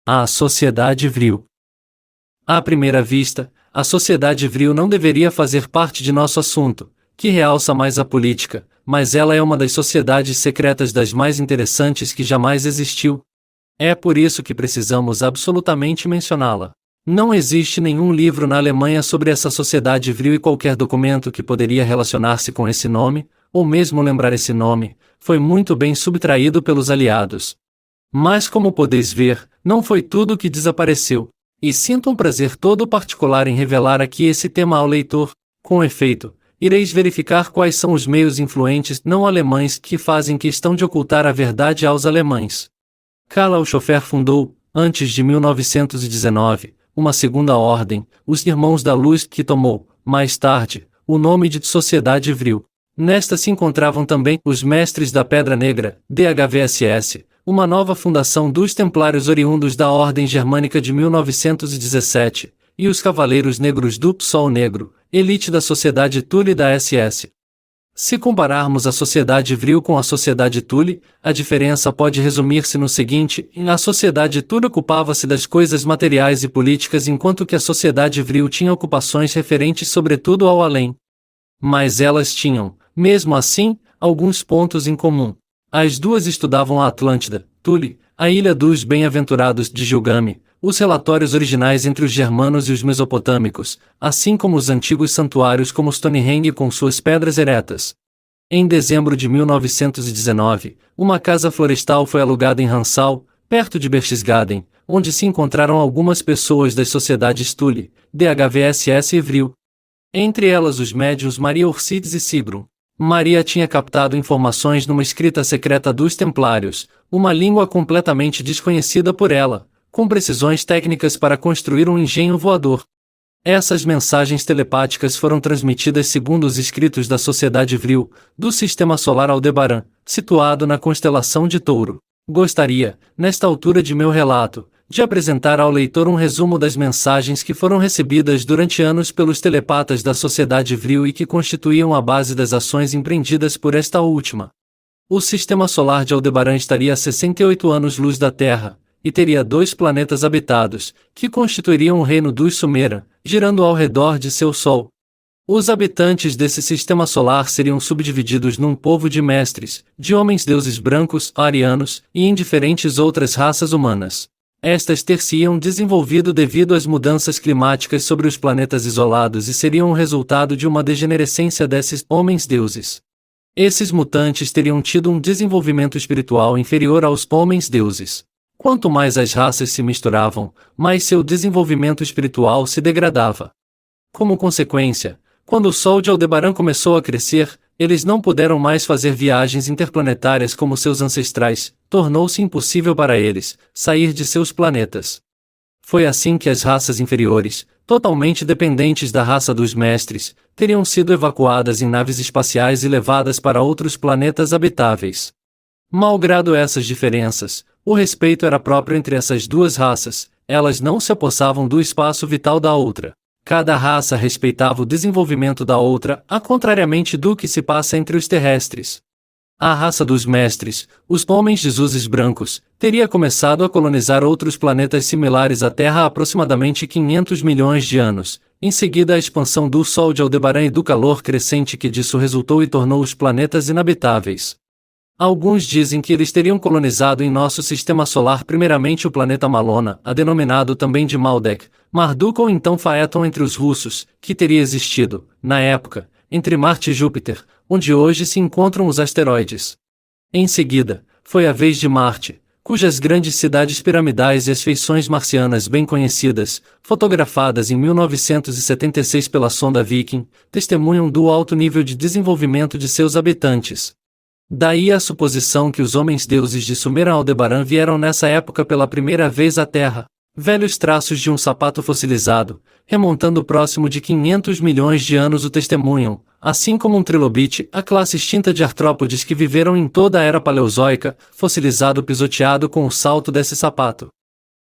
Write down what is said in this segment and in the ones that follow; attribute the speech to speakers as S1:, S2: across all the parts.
S1: A sociedade vril. À primeira vista, a sociedade vril não deveria fazer parte de nosso assunto, que realça mais a política, mas ela é uma das sociedades secretas das mais interessantes que jamais existiu. É por isso que precisamos absolutamente mencioná-la. Não existe nenhum livro na Alemanha sobre essa sociedade vril e qualquer documento que poderia relacionar-se com esse nome, ou mesmo lembrar esse nome, foi muito bem subtraído pelos aliados. Mas como podeis ver, não foi tudo que desapareceu, e sinto um prazer todo particular em revelar aqui esse tema ao leitor. Com efeito, ireis verificar quais são os meios influentes não alemães que fazem questão de ocultar a verdade aos alemães. Karl Schoeffer fundou, antes de 1919, uma segunda ordem, os Irmãos da Luz, que tomou, mais tarde, o nome de Sociedade Vril. Nesta se encontravam também os Mestres da Pedra Negra, DHVSS, uma nova fundação dos Templários oriundos da Ordem Germânica de 1917, e os Cavaleiros Negros do Sol Negro, elite da Sociedade Thule da SS. Se compararmos a Sociedade Vril com a Sociedade Thule, a diferença pode resumir-se no seguinte: a Sociedade Thule ocupava-se das coisas materiais e políticas enquanto que a Sociedade Vril tinha ocupações referentes sobretudo ao além. Mas elas tinham, mesmo assim, alguns pontos em comum. As duas estudavam a Atlântida, Thule, a Ilha dos Bem-Aventurados de Gilgame, os relatórios originais entre os germanos e os mesopotâmicos, assim como os antigos santuários como Stonehenge com suas pedras eretas. Em dezembro de 1919, uma casa florestal foi alugada em Hansal, perto de Berchtesgaden, onde se encontraram algumas pessoas das sociedades Thule, DHVSS e Vril. Entre elas os médiuns Maria Ursides e Sigrun. Maria tinha captado informações numa escrita secreta dos Templários, uma língua completamente desconhecida por ela, com precisões técnicas para construir um engenho voador. Essas mensagens telepáticas foram transmitidas segundo os escritos da Sociedade Vril, do Sistema Solar Aldebaran, situado na constelação de Touro. Gostaria, nesta altura de meu relato, de apresentar ao leitor um resumo das mensagens que foram recebidas durante anos pelos telepatas da Sociedade Vril e que constituíam a base das ações empreendidas por esta última. O Sistema Solar de Aldebaran estaria a 68 anos-luz da Terra, e teria 2 planetas habitados, que constituiriam o reino dos Sumera, girando ao redor de seu Sol. Os habitantes desse sistema solar seriam subdivididos num povo de mestres, de homens-deuses brancos, arianos, e em diferentes outras raças humanas. Estas ter-se-iam desenvolvido devido às mudanças climáticas sobre os planetas isolados e seriam o resultado de uma degenerescência desses homens-deuses. Esses mutantes teriam tido um desenvolvimento espiritual inferior aos homens-deuses. Quanto mais as raças se misturavam, mais seu desenvolvimento espiritual se degradava. Como consequência, quando o Sol de Aldebaran começou a crescer, eles não puderam mais fazer viagens interplanetárias como seus ancestrais, tornou-se impossível para eles sair de seus planetas. Foi assim que as raças inferiores, totalmente dependentes da raça dos mestres, teriam sido evacuadas em naves espaciais e levadas para outros planetas habitáveis. Malgrado essas diferenças, o respeito era próprio entre essas duas raças, elas não se apossavam do espaço vital da outra. Cada raça respeitava o desenvolvimento da outra, a contrariamente do que se passa entre os terrestres. A raça dos mestres, os homens-deuses brancos, teria começado a colonizar outros planetas similares à Terra há aproximadamente 500 milhões de anos, em seguida a expansão do Sol de Aldebaran e do calor crescente que disso resultou e tornou os planetas inabitáveis. Alguns dizem que eles teriam colonizado em nosso sistema solar primeiramente o planeta Malona, denominado também de Maldek, Marduk ou então Phaeton entre os russos, que teria existido, na época, entre Marte e Júpiter, onde hoje se encontram os asteroides. Em seguida, foi a vez de Marte, cujas grandes cidades piramidais e as feições marcianas bem conhecidas, fotografadas em 1976 pela sonda Viking, testemunham do alto nível de desenvolvimento de seus habitantes. Daí a suposição que os homens-deuses de Sumer Aldebaran vieram nessa época pela primeira vez à Terra, velhos traços de um sapato fossilizado, remontando próximo de 500 milhões de anos o testemunham, assim como um trilobite, a classe extinta de artrópodes que viveram em toda a era paleozoica, fossilizado pisoteado com o salto desse sapato.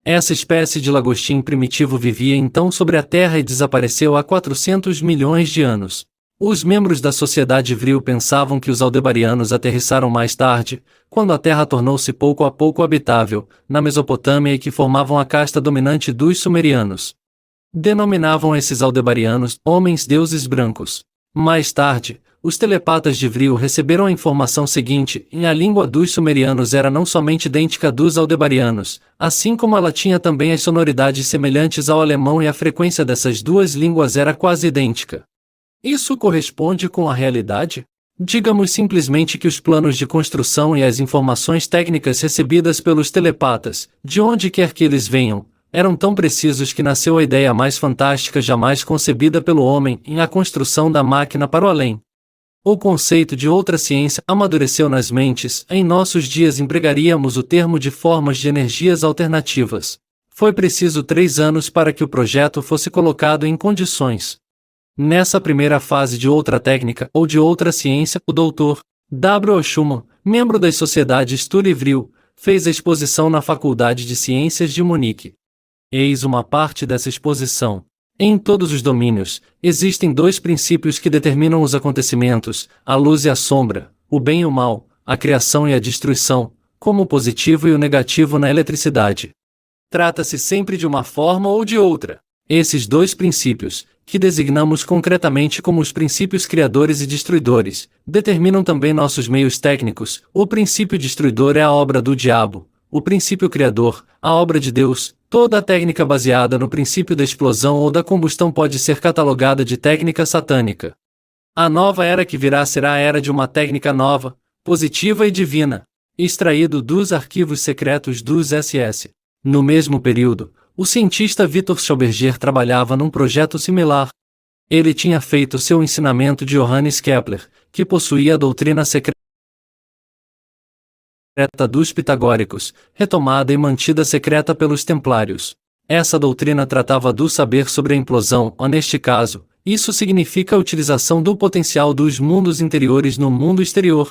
S1: Essa espécie de lagostim primitivo vivia então sobre a Terra e desapareceu há 400 milhões de anos. Os membros da sociedade Vril pensavam que os aldebarianos aterrissaram mais tarde, quando a Terra tornou-se pouco a pouco habitável, na Mesopotâmia e que formavam a casta dominante dos sumerianos. Denominavam esses aldebarianos homens-deuses brancos. Mais tarde, os telepatas de Vril receberam a informação seguinte, e a língua dos sumerianos era não somente idêntica à dos aldebarianos, assim como ela tinha também as sonoridades semelhantes ao alemão e a frequência dessas duas línguas era quase idêntica. Isso corresponde com a realidade? Digamos simplesmente que os planos de construção e as informações técnicas recebidas pelos telepatas, de onde quer que eles venham, eram tão precisos que nasceu a ideia mais fantástica jamais concebida pelo homem em a construção da máquina para o além. O conceito de outra ciência amadureceu nas mentes. Em nossos dias empregaríamos o termo de formas de energias alternativas. Foi preciso 3 anos para que o projeto fosse colocado em condições. Nessa primeira fase de outra técnica ou de outra ciência, o Dr. W. Schumann, membro das sociedades Thule e Vril, fez a exposição na Faculdade de Ciências de Munique. Eis uma parte dessa exposição. Em todos os domínios, existem 2 princípios que determinam os acontecimentos, a luz e a sombra, o bem e o mal, a criação e a destruição, como o positivo e o negativo na eletricidade. Trata-se sempre de uma forma ou de outra. Esses 2 princípios, que designamos concretamente como os princípios criadores e destruidores, determinam também nossos meios técnicos. O princípio destruidor é a obra do diabo, o princípio criador, a obra de Deus. Toda a técnica baseada no princípio da explosão ou da combustão pode ser catalogada de técnica satânica. A nova era que virá será a era de uma técnica nova, positiva e divina, extraído dos arquivos secretos dos SS. No mesmo período, o cientista Victor Schauberger trabalhava num projeto similar. Ele tinha feito seu ensinamento de Johannes Kepler, que possuía a doutrina secreta dos pitagóricos, retomada e mantida secreta pelos templários. Essa doutrina tratava do saber sobre a implosão, ou neste caso, isso significa a utilização do potencial dos mundos interiores no mundo exterior.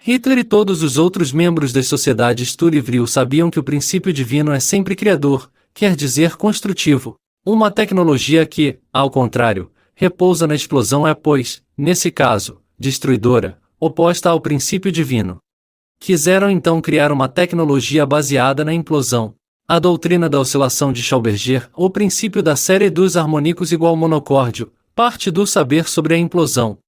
S1: Hitler e todos os outros membros das sociedades Thule e Vril sabiam que o princípio divino é sempre criador, quer dizer construtivo. Uma tecnologia que, ao contrário, repousa na explosão é, pois, nesse caso, destruidora, oposta ao princípio divino. Quiseram então criar uma tecnologia baseada na implosão. A doutrina da oscilação de Schauberger, o princípio da série dos harmônicos igual monocórdio, parte do saber sobre a implosão.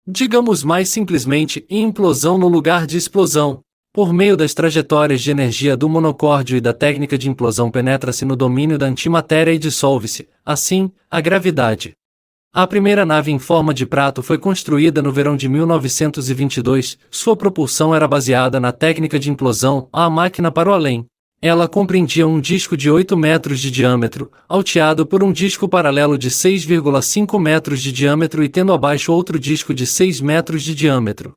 S1: Digamos mais simplesmente, implosão no lugar de explosão. Por meio das trajetórias de energia do monocórdio e da técnica de implosão penetra-se no domínio da antimatéria e dissolve-se, assim, a gravidade. A primeira nave em forma de prato foi construída no verão de 1922, sua propulsão era baseada na técnica de implosão, a máquina para o além. Ela compreendia um disco de 8 metros de diâmetro, alteado por um disco paralelo de 6,5 metros de diâmetro e tendo abaixo outro disco de 6 metros de diâmetro.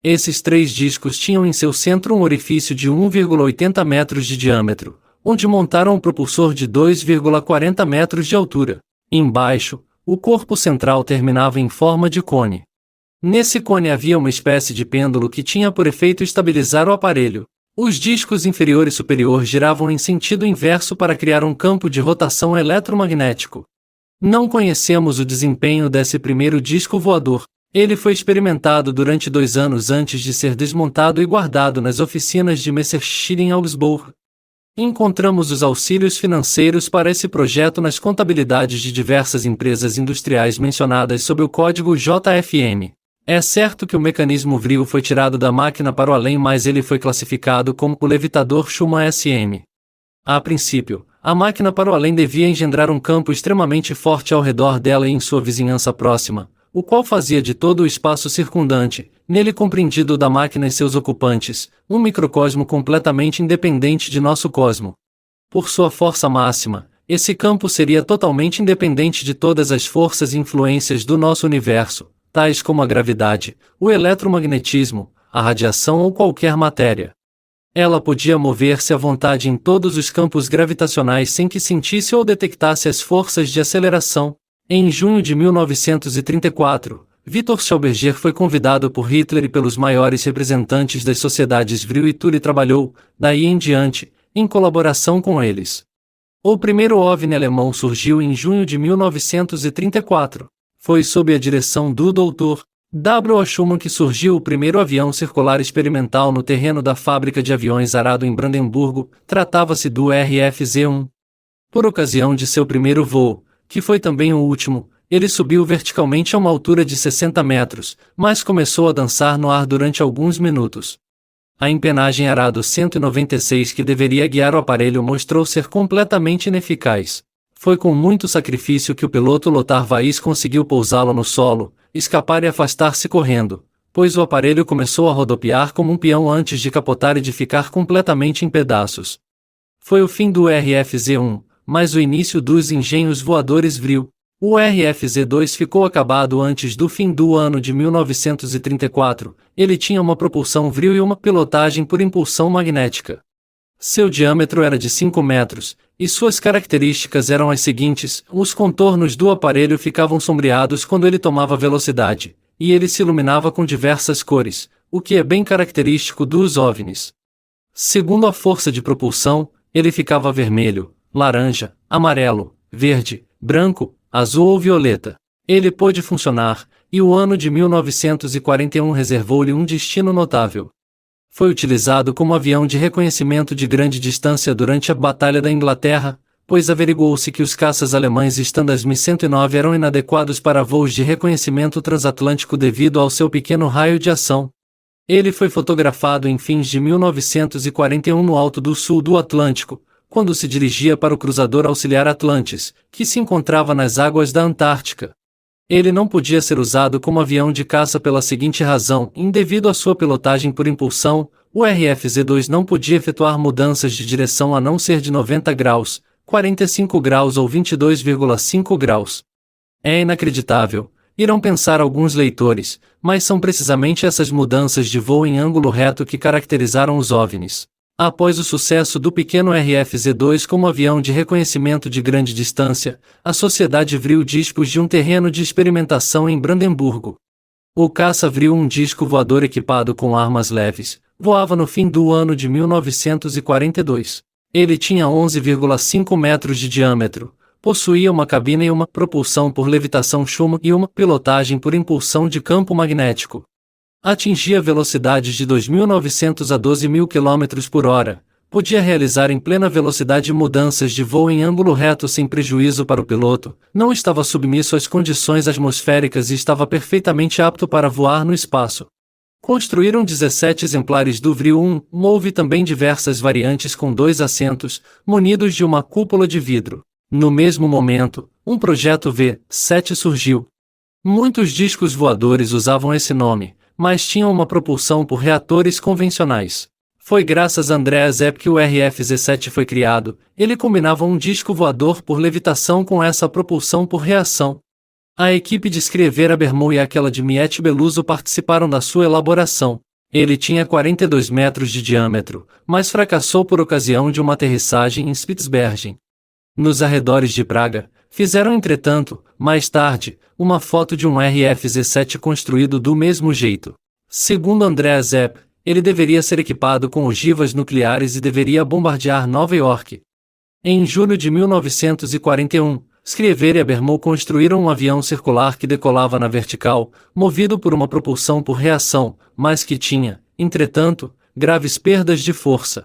S1: Esses 3 discos tinham em seu centro um orifício de 1,80 metros de diâmetro, onde montaram um propulsor de 2,40 metros de altura. Embaixo, o corpo central terminava em forma de cone. Nesse cone havia uma espécie de pêndulo que tinha por efeito estabilizar o aparelho. Os discos inferior e superior giravam em sentido inverso para criar um campo de rotação eletromagnético. Não conhecemos o desempenho desse primeiro disco voador. Ele foi experimentado durante 2 anos antes de ser desmontado e guardado nas oficinas de Messerschmitt em Augsburg. Encontramos os auxílios financeiros para esse projeto nas contabilidades de diversas empresas industriais mencionadas sob o código JFM. É certo que o mecanismo Vril foi tirado da máquina para o além, mas ele foi classificado como o levitador Schumann SM. A princípio, a máquina para o além devia engendrar um campo extremamente forte ao redor dela e em sua vizinhança próxima, o qual fazia de todo o espaço circundante, nele compreendido da máquina e seus ocupantes, um microcosmo completamente independente de nosso cosmo. Por sua força máxima, esse campo seria totalmente independente de todas as forças e influências do nosso universo, tais como a gravidade, o eletromagnetismo, a radiação ou qualquer matéria. Ela podia mover-se à vontade em todos os campos gravitacionais sem que sentisse ou detectasse as forças de aceleração. Em junho de 1934, Victor Schauberger foi convidado por Hitler e pelos maiores representantes das sociedades Vril e Thule e trabalhou, daí em diante, em colaboração com eles. O primeiro OVNI alemão surgiu em junho de 1934. Foi sob a direção do Dr. W. Schumann que surgiu o primeiro avião circular experimental no terreno da fábrica de aviões Arado em Brandemburgo. Tratava-se do RFZ-1. Por ocasião de seu primeiro voo, que foi também o último, ele subiu verticalmente a uma altura de 60 metros, mas começou a dançar no ar durante alguns minutos. A empenagem Arado 196 que deveria guiar o aparelho mostrou ser completamente ineficaz. Foi com muito sacrifício que o piloto Lothar Weiss conseguiu pousá-lo no solo, escapar e afastar-se correndo, pois o aparelho começou a rodopiar como um peão antes de capotar e de ficar completamente em pedaços. Foi o fim do RFZ-1, mas o início dos engenhos voadores Vril. O RFZ-2 ficou acabado antes do fim do ano de 1934, ele tinha uma propulsão Vril e uma pilotagem por impulsão magnética. Seu diâmetro era de 5 metros, e suas características eram as seguintes: os contornos do aparelho ficavam sombreados quando ele tomava velocidade, e ele se iluminava com diversas cores, o que é bem característico dos OVNIs. Segundo a força de propulsão, ele ficava vermelho, laranja, amarelo, verde, branco, azul ou violeta. Ele pôde funcionar, e o ano de 1941 reservou-lhe um destino notável. Foi utilizado como avião de reconhecimento de grande distância durante a Batalha da Inglaterra, pois averigou-se que os caças alemães Standard Mi-109 eram inadequados para voos de reconhecimento transatlântico devido ao seu pequeno raio de ação. Ele foi fotografado em fins de 1941 no alto do sul do Atlântico, quando se dirigia para o cruzador auxiliar Atlantis, que se encontrava nas águas da Antártica. Ele não podia ser usado como avião de caça pela seguinte razão: devido à sua pilotagem por impulsão, o RFZ-2 não podia efetuar mudanças de direção a não ser de 90 graus, 45 graus ou 22,5 graus. É inacreditável, irão pensar alguns leitores, mas são precisamente essas mudanças de voo em ângulo reto que caracterizaram os OVNIs. Após o sucesso do pequeno RFZ-2 como avião de reconhecimento de grande distância, a sociedade Vril dispôs de um terreno de experimentação em Brandemburgo. O caça Vril, um disco voador equipado com armas leves, voava no fim do ano de 1942. Ele tinha 11,5 metros de diâmetro, possuía uma cabine e uma propulsão por levitação Schumann e uma pilotagem por impulsão de campo magnético. Atingia velocidades de 2.900 a 12.000 km por hora, podia realizar em plena velocidade mudanças de voo em ângulo reto sem prejuízo para o piloto, não estava submisso às condições atmosféricas e estava perfeitamente apto para voar no espaço. Construíram 17 exemplares do Vril 1, houve também diversas variantes com 2 assentos, munidos de uma cúpula de vidro. No mesmo momento, um projeto V-7 surgiu. Muitos discos voadores usavam esse nome, mas tinham uma propulsão por reatores convencionais. Foi graças a Andreas Epp que o RFZ-7 foi criado. Ele combinava um disco voador por levitação com essa propulsão por reação. A equipe de Scriver Abermou e aquela de Miete Beluso participaram da sua elaboração. Ele tinha 42 metros de diâmetro, mas fracassou por ocasião de uma aterrissagem em Spitsbergen. Nos arredores de Praga, fizeram entretanto, mais tarde, uma foto de um RFZ-7 construído do mesmo jeito. Segundo Andreas Epp, ele deveria ser equipado com ogivas nucleares e deveria bombardear Nova York. Em julho de 1941, Scriver e Abermou construíram um avião circular que decolava na vertical, movido por uma propulsão por reação, mas que tinha, entretanto, graves perdas de força.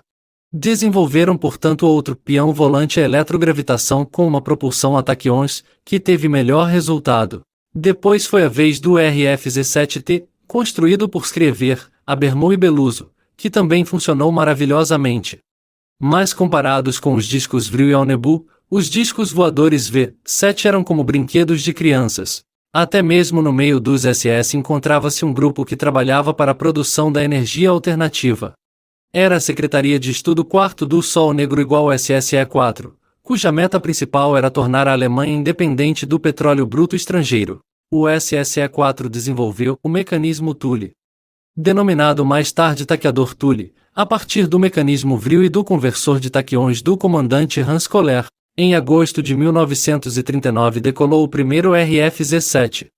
S1: Desenvolveram portanto outro peão volante a eletrogravitação com uma propulsão a taquions, que teve melhor resultado. Depois foi a vez do RFZ-7T, construído por Scriver, Abermou e Beluso, que também funcionou maravilhosamente. Mas comparados com os discos Vril e Alnebu, os discos voadores V-7 eram como brinquedos de crianças. Até mesmo no meio dos SS encontrava-se um grupo que trabalhava para a produção da energia alternativa. Era a Secretaria de Estudo Quarto do Sol Negro igual SSE-4, cuja meta principal era tornar a Alemanha independente do petróleo bruto estrangeiro. O SSE-4 desenvolveu o mecanismo Thule, denominado mais tarde taqueador Thule, a partir do mecanismo Vril e do conversor de taquions do comandante Hans Kohler. Em agosto de 1939 decolou o primeiro RFZ-7.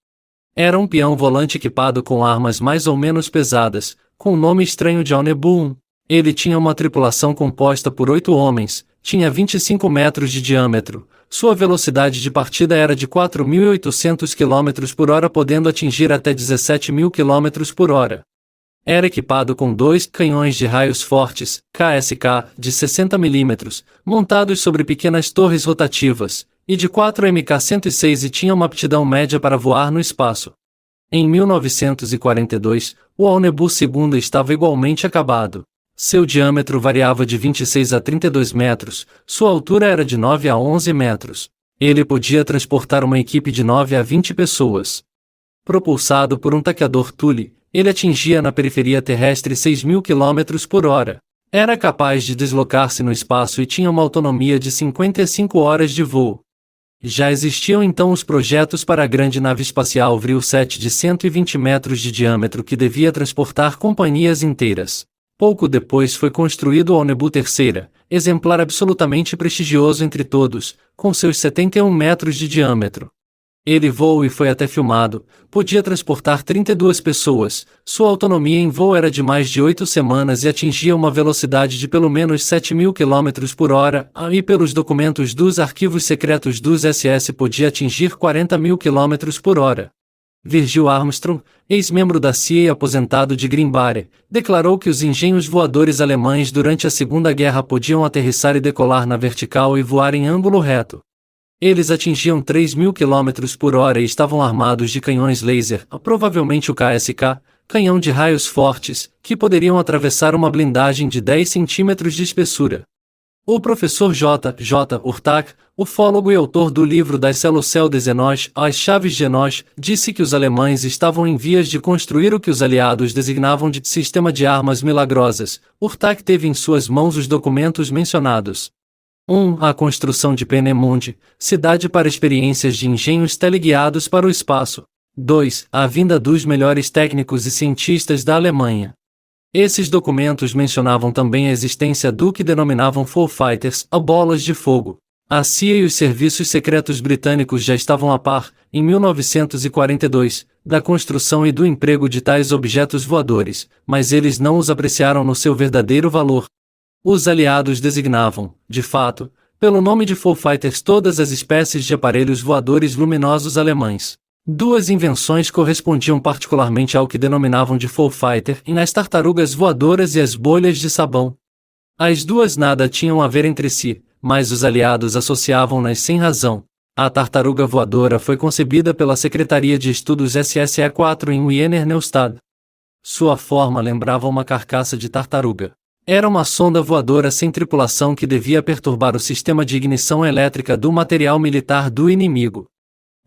S1: Era um peão volante equipado com armas mais ou menos pesadas, com o nome estranho de Alnebu 1. Ele tinha uma tripulação composta por 8 homens, tinha 25 metros de diâmetro. Sua velocidade de partida era de 4.800 km por hora, podendo atingir até 17.000 km por hora. Era equipado com 2 canhões de raios fortes, KSK, de 60 mm, montados sobre pequenas torres rotativas, e de 4 Mk-106 e tinha uma aptidão média para voar no espaço. Em 1942, o ônibus II estava igualmente acabado. Seu diâmetro variava de 26 a 32 metros, sua altura era de 9 a 11 metros. Ele podia transportar uma equipe de 9 a 20 pessoas. Propulsado por um taqueador Thule, ele atingia na periferia terrestre 6.000 km por hora. Era capaz de deslocar-se no espaço e tinha uma autonomia de 55 horas de voo. Já existiam então os projetos para a grande nave espacial Vril 7 de 120 metros de diâmetro que devia transportar companhias inteiras. Pouco depois foi construído o ônibus III, exemplar absolutamente prestigioso entre todos, com seus 71 metros de diâmetro. Ele voou e foi até filmado, podia transportar 32 pessoas, sua autonomia em voo era de mais de 8 semanas e atingia uma velocidade de pelo menos 7.000 km por hora, e pelos documentos dos arquivos secretos dos SS podia atingir 40.000 km por hora. Virgil Armstrong, ex-membro da CIA e aposentado de Green Bay, declarou que os engenhos voadores alemães durante a Segunda Guerra podiam aterrissar e decolar na vertical e voar em ângulo reto. Eles atingiam 3.000 km por hora e estavam armados de canhões laser, provavelmente o KSK, canhão de raios fortes, que poderiam atravessar uma blindagem de 10 centímetros de espessura. O professor J. Urtak, ufólogo e autor do livro Das Cellucel des Enoch, As Chaves de Enoch, disse que os alemães estavam em vias de construir o que os aliados designavam de sistema de armas milagrosas. Urtak teve em suas mãos os documentos mencionados. 1. A construção de Peenemünde, cidade para experiências de engenhos teleguiados para o espaço. 2. A vinda dos melhores técnicos e cientistas da Alemanha. Esses documentos mencionavam também a existência do que denominavam Foo Fighters, a bolas de fogo. A CIA e os serviços secretos britânicos já estavam a par, em 1942, da construção e do emprego de tais objetos voadores, mas eles não os apreciaram no seu verdadeiro valor. Os aliados designavam, de fato, pelo nome de Foo Fighters todas as espécies de aparelhos voadores luminosos alemães. Duas invenções correspondiam particularmente ao que denominavam de Foo Fighter, as tartarugas voadoras e as bolhas de sabão. As duas nada tinham a ver entre si, mas os aliados associavam-nas sem razão. A tartaruga voadora foi concebida pela Secretaria de Estudos SSE-4 em Wiener Neustadt. Sua forma lembrava uma carcaça de tartaruga. Era uma sonda voadora sem tripulação que devia perturbar o sistema de ignição elétrica do material militar do inimigo.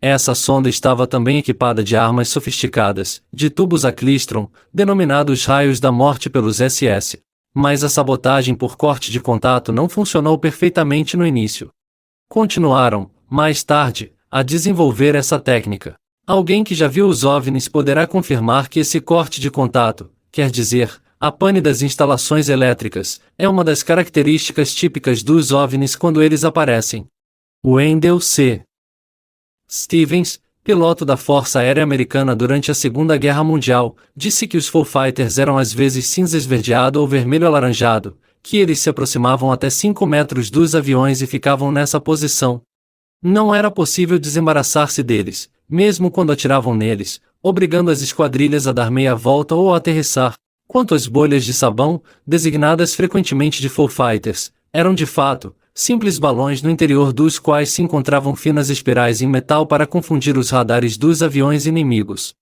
S1: Essa sonda estava também equipada de armas sofisticadas, de tubos a klystron, denominados raios da morte pelos SS. Mas a sabotagem por corte de contato não funcionou perfeitamente no início. Continuaram, mais tarde, a desenvolver essa técnica. Alguém que já viu os OVNIs poderá confirmar que esse corte de contato, quer dizer, a pane das instalações elétricas, é uma das características típicas dos OVNIs quando eles aparecem. Wendell C. Stevens, piloto da Força Aérea Americana durante a Segunda Guerra Mundial, disse que os Foo Fighters eram às vezes cinza esverdeado ou vermelho alaranjado, que eles se aproximavam até 5 metros dos aviões e ficavam nessa posição. Não era possível desembaraçar-se deles, mesmo quando atiravam neles, obrigando as esquadrilhas a dar meia volta ou a aterrissar. Quanto às bolhas de sabão, designadas frequentemente de Foo Fighters, eram de fato simples balões no interior dos quais se encontravam finas espirais em metal para confundir os radares dos aviões inimigos.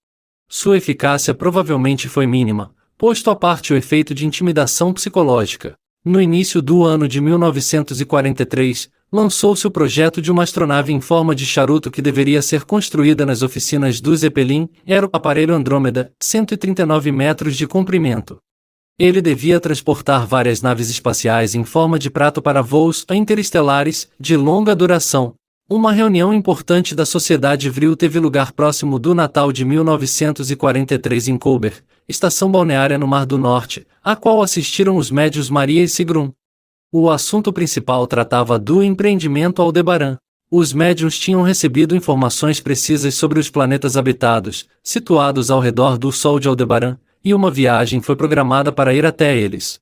S1: Sua eficácia provavelmente foi mínima, posto à parte o efeito de intimidação psicológica. No início do ano de 1943, lançou-se o projeto de uma astronave em forma de charuto que deveria ser construída nas oficinas do Zeppelin. Era o aparelho Andrômeda, 139 metros de comprimento. Ele devia transportar várias naves espaciais em forma de prato para voos interestelares de longa duração. Uma reunião importante da Sociedade Vril teve lugar próximo do Natal de 1943 em Kober, estação balneária no Mar do Norte, a qual assistiram os médios Maria e Sigrun. O assunto principal tratava do empreendimento Aldebaran. Os médiuns tinham recebido informações precisas sobre os planetas habitados, situados ao redor do Sol de Aldebaran, e uma viagem foi programada para ir até eles.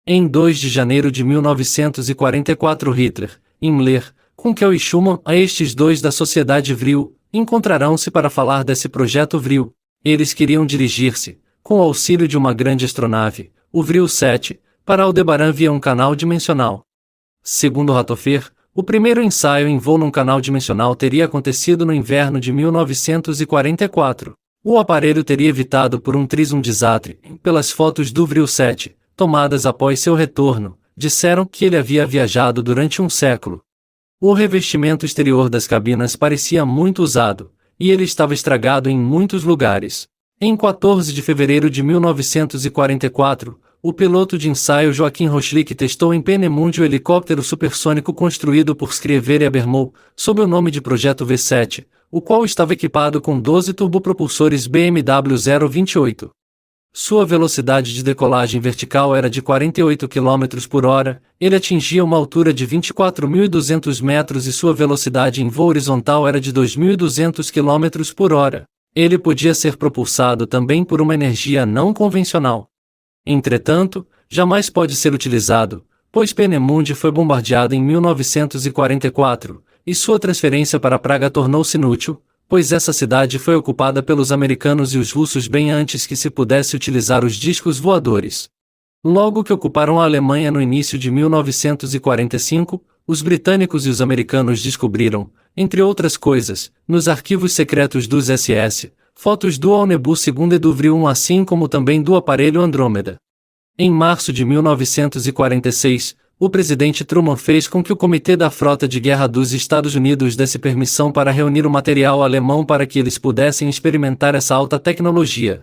S1: Em 2 de janeiro de 1944 Hitler, Himmler, Kunkel e Schumann, a estes dois da Sociedade Vril, encontrarão-se para falar desse projeto Vril. Eles queriam dirigir-se, com o auxílio de uma grande astronave, o Vril 7, para Aldebaran via um canal dimensional. Segundo Ratofer, o primeiro ensaio em voo num canal dimensional teria acontecido no inverno de 1944. O aparelho teria evitado por um triz um desastre. Pelas fotos do Vril 7, tomadas após seu retorno, disseram que ele havia viajado durante um século. O revestimento exterior das cabinas parecia muito usado, e ele estava estragado em muitos lugares. Em 14 de fevereiro de 1944, o piloto de ensaio Joaquim Rochlik testou em Peenemünde o helicóptero supersônico construído por Scriever e Abermont, sob o nome de Projeto V7, o qual estava equipado com 12 turbopropulsores BMW 028. Sua velocidade de decolagem vertical era de 48 km por hora, ele atingia uma altura de 24.200 metros e sua velocidade em voo horizontal era de 2.200 km por hora. Ele podia ser propulsado também por uma energia não convencional. Entretanto, jamais pode ser utilizado, pois Peenemünde foi bombardeado em 1944, e sua transferência para Praga tornou-se inútil, pois essa cidade foi ocupada pelos americanos e os russos bem antes que se pudesse utilizar os discos voadores. Logo que ocuparam a Alemanha no início de 1945, os britânicos e os americanos descobriram, entre outras coisas, nos arquivos secretos dos SS, fotos do Alnebu II e do Vril 1 assim como também do aparelho Andrômeda. Em março de 1946, o presidente Truman fez com que o Comitê da Frota de Guerra dos Estados Unidos desse permissão para reunir o material alemão para que eles pudessem experimentar essa alta tecnologia.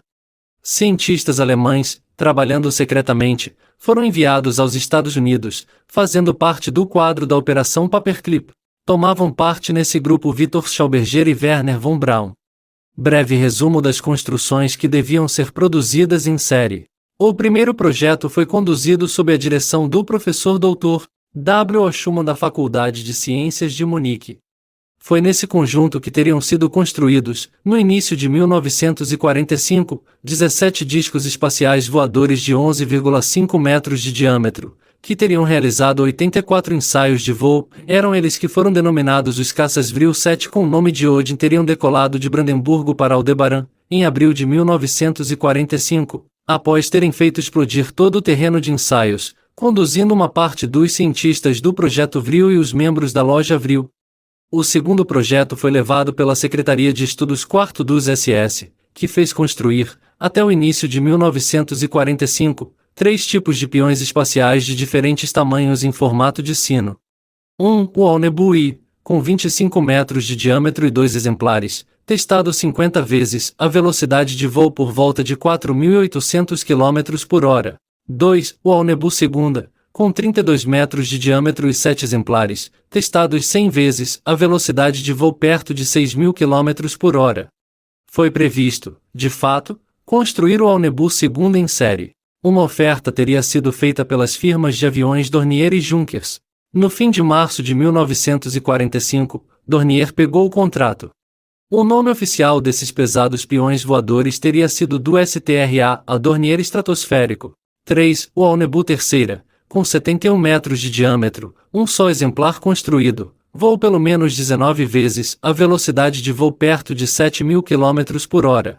S1: Cientistas alemães, trabalhando secretamente, foram enviados aos Estados Unidos, fazendo parte do quadro da Operação Paperclip. Tomavam parte nesse grupo Victor Schauberger e Werner von Braun. Breve resumo das construções que deviam ser produzidas em série. O primeiro projeto foi conduzido sob a direção do professor Dr. W. O. Schumann da Faculdade de Ciências de Munique. Foi nesse conjunto que teriam sido construídos, no início de 1945, 17 discos espaciais voadores de 11,5 metros de diâmetro, que teriam realizado 84 ensaios de voo. Eram eles que foram denominados os caças Vril 7 com o nome de Odin. Teriam decolado de Brandemburgo para Aldebaran, em abril de 1945. Após terem feito explodir todo o terreno de ensaios, conduzindo uma parte dos cientistas do Projeto Vril e os membros da Loja Vril. O segundo projeto foi levado pela Secretaria de Estudos IV dos SS, que fez construir, até o início de 1945, 3 tipos de peões espaciais de diferentes tamanhos em formato de sino. O Alnebu I, com 25 metros de diâmetro e 2 exemplares, testado 50 vezes, a velocidade de voo por volta de 4.800 km por hora. 2. O Alnebu II, com 32 metros de diâmetro e 7 exemplares, testados 100 vezes, a velocidade de voo perto de 6.000 km por hora. Foi previsto, de fato, construir o Alnebu II em série. Uma oferta teria sido feita pelas firmas de aviões Dornier e Junkers. No fim de março de 1945, Dornier pegou o contrato. O nome oficial desses pesados peões voadores teria sido do STRA, a Dornier Estratosférico. 3. O Alnebu III, com 71 metros de diâmetro, um só exemplar construído, voou pelo menos 19 vezes, a velocidade de voo perto de 7.000 km por hora.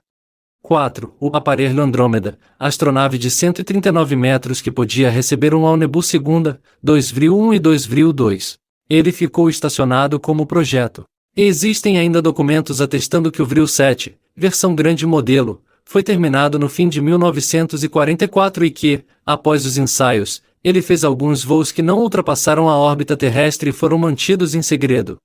S1: 4. O aparelho Andrômeda, astronave de 139 metros que podia receber um Alnebu II, 2 Vril 1 e 2 Vril 2. Ele ficou estacionado como projeto. Existem ainda documentos atestando que o Vril 7, versão grande modelo, foi terminado no fim de 1944 e que, após os ensaios, ele fez alguns voos que não ultrapassaram a órbita terrestre e foram mantidos em segredo.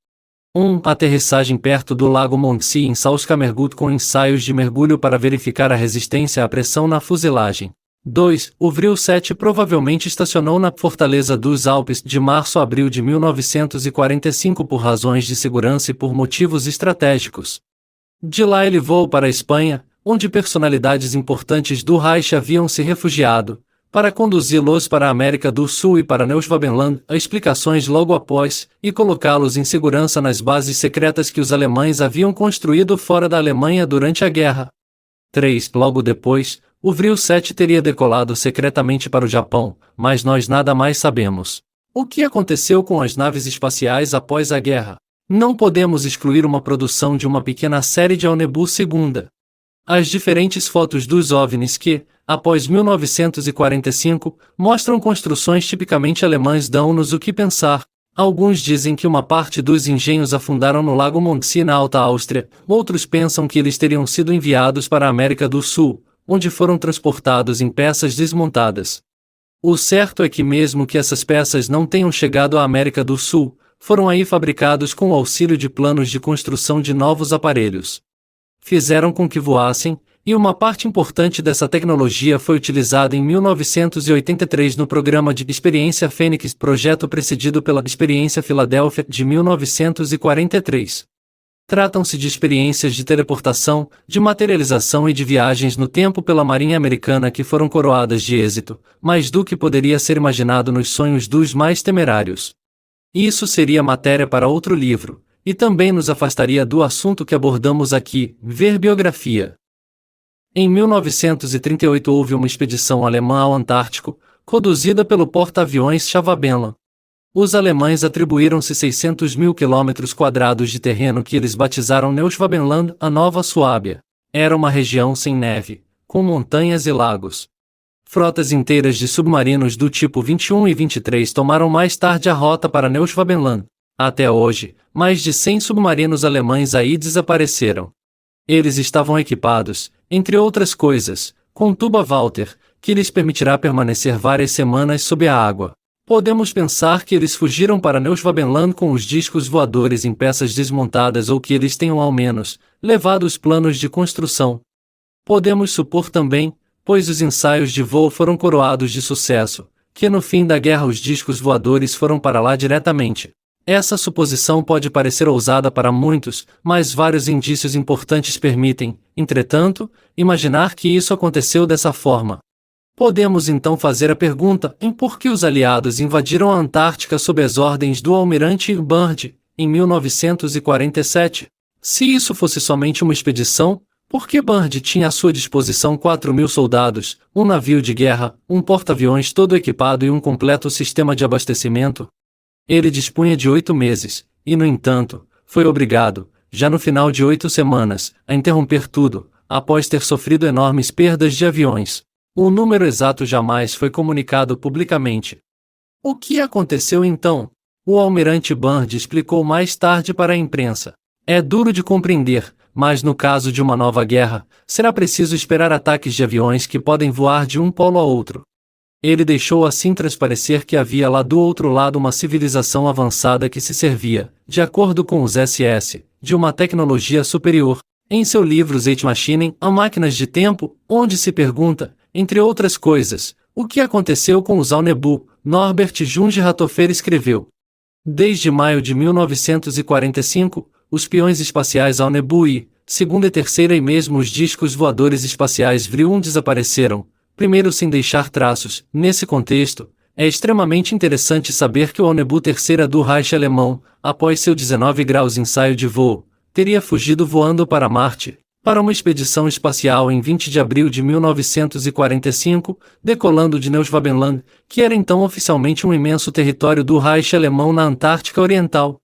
S1: 1. Aterrissagem perto do Lago Montsee em Salzkammergut com ensaios de mergulho para verificar a resistência à pressão na fuselagem. 2. O Vril 7 provavelmente estacionou na Fortaleza dos Alpes de março a abril de 1945 por razões de segurança e por motivos estratégicos. De lá ele voou para a Espanha, onde personalidades importantes do Reich haviam se refugiado, para conduzi-los para a América do Sul e para Neuschwabenland, a explicações logo após, e colocá-los em segurança nas bases secretas que os alemães haviam construído fora da Alemanha durante a guerra. 3. Logo depois, O Vril 7 teria decolado secretamente para o Japão, mas nós nada mais sabemos. O que aconteceu com as naves espaciais após a guerra? Não podemos excluir uma produção de uma pequena série de Aonebu II. As diferentes fotos dos OVNIs que, após 1945, mostram construções tipicamente alemãs dão-nos o que pensar. Alguns dizem que uma parte dos engenhos afundaram no Lago Mondsee na Alta Áustria, outros pensam que eles teriam sido enviados para a América do Sul, onde foram transportados em peças desmontadas. O certo é que mesmo que essas peças não tenham chegado à América do Sul, foram aí fabricados com o auxílio de planos de construção de novos aparelhos. Fizeram com que voassem, e uma parte importante dessa tecnologia foi utilizada em 1983 no programa de Experiência Fênix, projeto precedido pela Experiência Filadélfia de 1943. Tratam-se de experiências de teleportação, de materialização e de viagens no tempo pela Marinha Americana que foram coroadas de êxito, mais do que poderia ser imaginado nos sonhos dos mais temerários. Isso seria matéria para outro livro, e também nos afastaria do assunto que abordamos aqui, ver biografia. Em 1938 houve uma expedição alemã ao Antártico, conduzida pelo porta-aviões Schwabenland. Os alemães atribuíram-se 600 mil quilômetros quadrados de terreno que eles batizaram Neuschwabenland, a Nova Suábia. Era uma região sem neve, com montanhas e lagos. Frotas inteiras de submarinos do tipo 21 e 23 tomaram mais tarde a rota para Neuschwabenland. Até hoje, mais de 100 submarinos alemães aí desapareceram. Eles estavam equipados, entre outras coisas, com tuba Walter, que lhes permitirá permanecer várias semanas sob a água. Podemos pensar que eles fugiram para Neuschwabenland com os discos voadores em peças desmontadas ou que eles tenham ao menos levado os planos de construção. Podemos supor também, pois os ensaios de voo foram coroados de sucesso, que no fim da guerra os discos voadores foram para lá diretamente. Essa suposição pode parecer ousada para muitos, mas vários indícios importantes permitem, entretanto, imaginar que isso aconteceu dessa forma. Podemos então fazer a pergunta em por que os aliados invadiram a Antártica sob as ordens do almirante Byrd, em 1947. Se isso fosse somente uma expedição, por que Byrd tinha à sua disposição 4.000 soldados, um navio de guerra, um porta-aviões todo equipado e um completo sistema de abastecimento? Ele dispunha de 8 meses, e no entanto, foi obrigado, já no final de 8 semanas, a interromper tudo, após ter sofrido enormes perdas de aviões. O número exato jamais foi comunicado publicamente. O que aconteceu então? O almirante Byrd explicou mais tarde para a imprensa. É duro de compreender, mas no caso de uma nova guerra, será preciso esperar ataques de aviões que podem voar de um polo a outro. Ele deixou assim transparecer que havia lá do outro lado uma civilização avançada que se servia, de acordo com os SS, de uma tecnologia superior. Em seu livro Zeitmaschinen, a Máquinas de Tempo, onde se pergunta, entre outras coisas, o que aconteceu com os Aonebu, Norbert Junge Rathofer escreveu. Desde maio de 1945, os peões espaciais Aonebu e, segunda e terceira e mesmo os discos voadores espaciais Vril 1 desapareceram, primeiro sem deixar traços. Nesse contexto, é extremamente interessante saber que o Aonebu III do Reich alemão, após seu 19 graus ensaio de voo, teria fugido voando para Marte, para uma expedição espacial em 20 de abril de 1945, decolando de Neuschwabenland, que era então oficialmente um imenso território do Reich alemão na Antártica Oriental.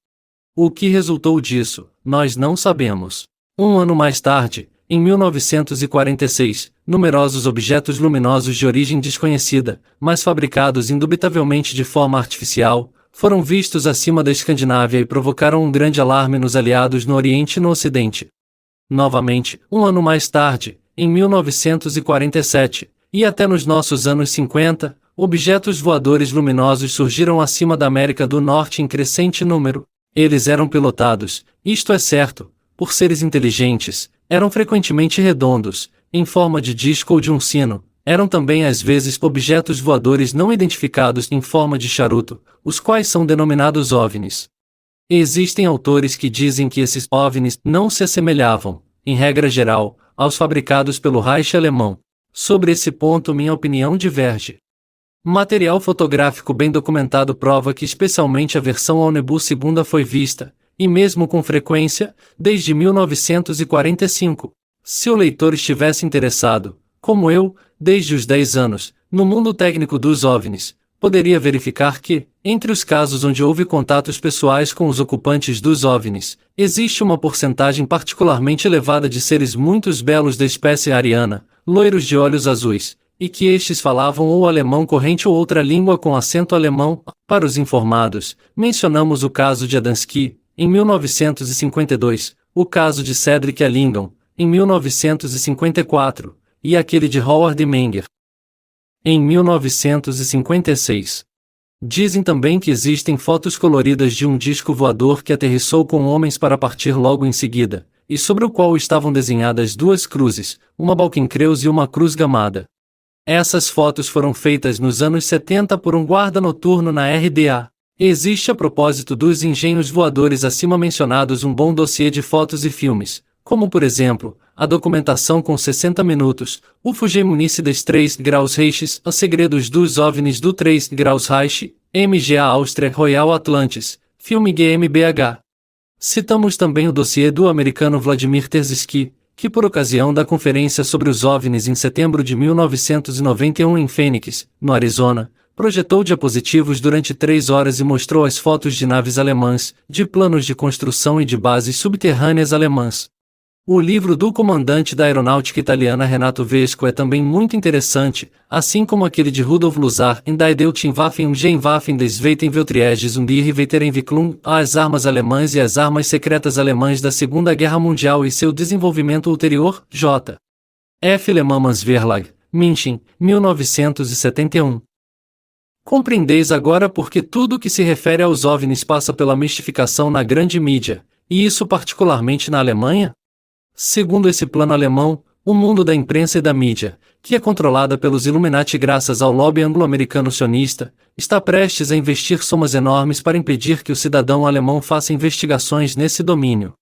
S1: O que resultou disso, nós não sabemos. Um ano mais tarde, em 1946, numerosos objetos luminosos de origem desconhecida, mas fabricados indubitavelmente de forma artificial, foram vistos acima da Escandinávia e provocaram um grande alarme nos aliados no Oriente e no Ocidente. Novamente, um ano mais tarde, em 1947, e até nos nossos anos 50, objetos voadores luminosos surgiram acima da América do Norte em crescente número. Eles eram pilotados, isto é certo, por seres inteligentes, eram frequentemente redondos, em forma de disco ou de um sino, eram também às vezes objetos voadores não identificados em forma de charuto, os quais são denominados OVNIs. Existem autores que dizem que esses OVNIs não se assemelhavam, em regra geral, aos fabricados pelo Reich alemão. Sobre esse ponto minha opinião diverge. Material fotográfico bem documentado prova que especialmente a versão Aonebu II foi vista, e mesmo com frequência, desde 1945. Se o leitor estivesse interessado, como eu, Desde os 10 anos, no mundo técnico dos OVNIs, poderia verificar que, entre os casos onde houve contatos pessoais com os ocupantes dos OVNIs, existe uma porcentagem particularmente elevada de seres muito belos da espécie ariana, loiros de olhos azuis, e que estes falavam ou alemão corrente ou outra língua com acento alemão. Para os informados, mencionamos o caso de Adamski, em 1952, o caso de Cedric Ellington, em 1954, e aquele de Howard Menger, em 1956. Dizem também que existem fotos coloridas de um disco voador que aterrissou com homens para partir logo em seguida, e sobre o qual estavam desenhadas duas cruzes, uma Balkenkreuz e uma cruz gamada. Essas fotos foram feitas nos anos 70 por um guarda noturno na RDA. Existe a propósito dos engenhos voadores acima mencionados um bom dossiê de fotos e filmes, como por exemplo, a documentação com 60 minutos, o Fujimonice das 3 Graus Reich, Os Segredos dos OVNIs do 3 Graus Reich, MGA Áustria Royal Atlantis, filme GmbH. Citamos também o dossiê do americano Vladimir Terziski, que por ocasião da conferência sobre os OVNIs em setembro de 1991 em Phoenix, no Arizona, projetou diapositivos durante 3 horas e mostrou as fotos de naves alemãs, de planos de construção e de bases subterrâneas alemãs. O livro do comandante da aeronáutica italiana Renato Vesco é também muito interessante, assim como aquele de Rudolf Lussar em Die deutschen Waffen und Waffen des Zweiten Weltkrieges und ihre Weiterentwicklung, as armas alemãs e as armas secretas alemãs da Segunda Guerra Mundial e seu desenvolvimento ulterior, J. F. Lemans Verlag, München, 1971. Compreendeis agora porque tudo o que se refere aos OVNIs passa pela mistificação na grande mídia, e isso particularmente na Alemanha? Segundo esse plano alemão, o mundo da imprensa e da mídia, que é controlada pelos Illuminati graças ao lobby anglo-americano sionista, está prestes a investir somas enormes para impedir que o cidadão alemão faça investigações nesse domínio.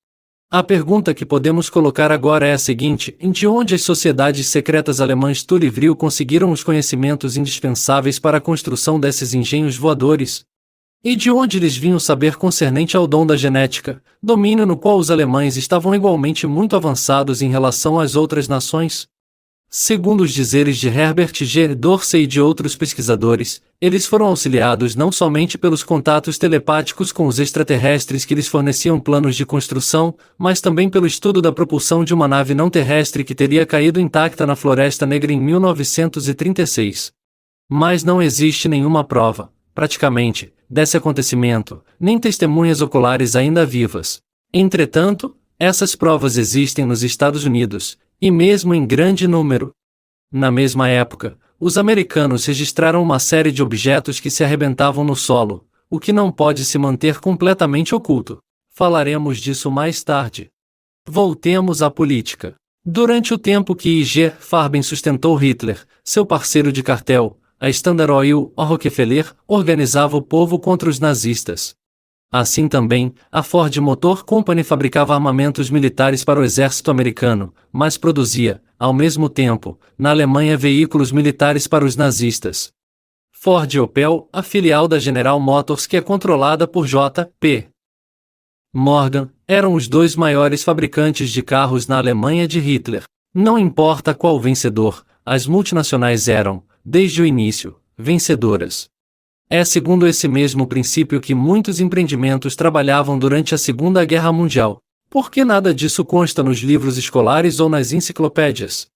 S1: A pergunta que podemos colocar agora é a seguinte: de onde as sociedades secretas alemãs Tull e Vril conseguiram os conhecimentos indispensáveis para a construção desses engenhos voadores? E de onde eles vinham saber concernente ao dom da genética, domínio no qual os alemães estavam igualmente muito avançados em relação às outras nações? Segundo os dizeres de Herbert G. Dorsey e de outros pesquisadores, eles foram auxiliados não somente pelos contatos telepáticos com os extraterrestres que lhes forneciam planos de construção, mas também pelo estudo da propulsão de uma nave não terrestre que teria caído intacta na Floresta Negra em 1936. Mas não existe nenhuma prova, praticamente, desse acontecimento, nem testemunhas oculares ainda vivas. Entretanto, essas provas existem nos Estados Unidos, e mesmo em grande número. Na mesma época, os americanos registraram uma série de objetos que se arrebentavam no solo, o que não pode se manter completamente oculto. Falaremos disso mais tarde. Voltemos à política. Durante o tempo que I.G. Farben sustentou Hitler, seu parceiro de cartel, a Standard Oil, a Rockefeller, organizava o povo contra os nazistas. Assim também, a Ford Motor Company fabricava armamentos militares para o exército americano, mas produzia, ao mesmo tempo, na Alemanha veículos militares para os nazistas. Ford e Opel, a filial da General Motors que é controlada por J.P. Morgan, eram os 2 maiores fabricantes de carros na Alemanha de Hitler. Não importa qual vencedor, as multinacionais eram, desde o início, vencedoras. É segundo esse mesmo princípio que muitos empreendimentos trabalhavam durante a Segunda Guerra Mundial, porque nada disso consta nos livros escolares ou nas enciclopédias.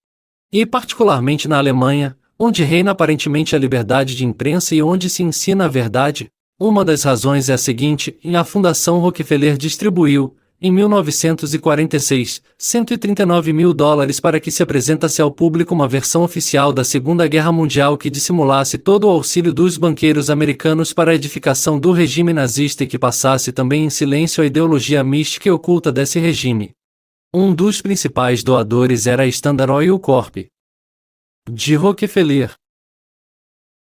S1: E particularmente na Alemanha, onde reina aparentemente a liberdade de imprensa e onde se ensina a verdade, uma das razões é a seguinte: a Fundação Rockefeller distribuiu, em 1946, $139 mil para que se apresentasse ao público uma versão oficial da Segunda Guerra Mundial que dissimulasse todo o auxílio dos banqueiros americanos para a edificação do regime nazista e que passasse também em silêncio a ideologia mística e oculta desse regime. Um dos principais doadores era a Standard Oil Corp. de Rockefeller.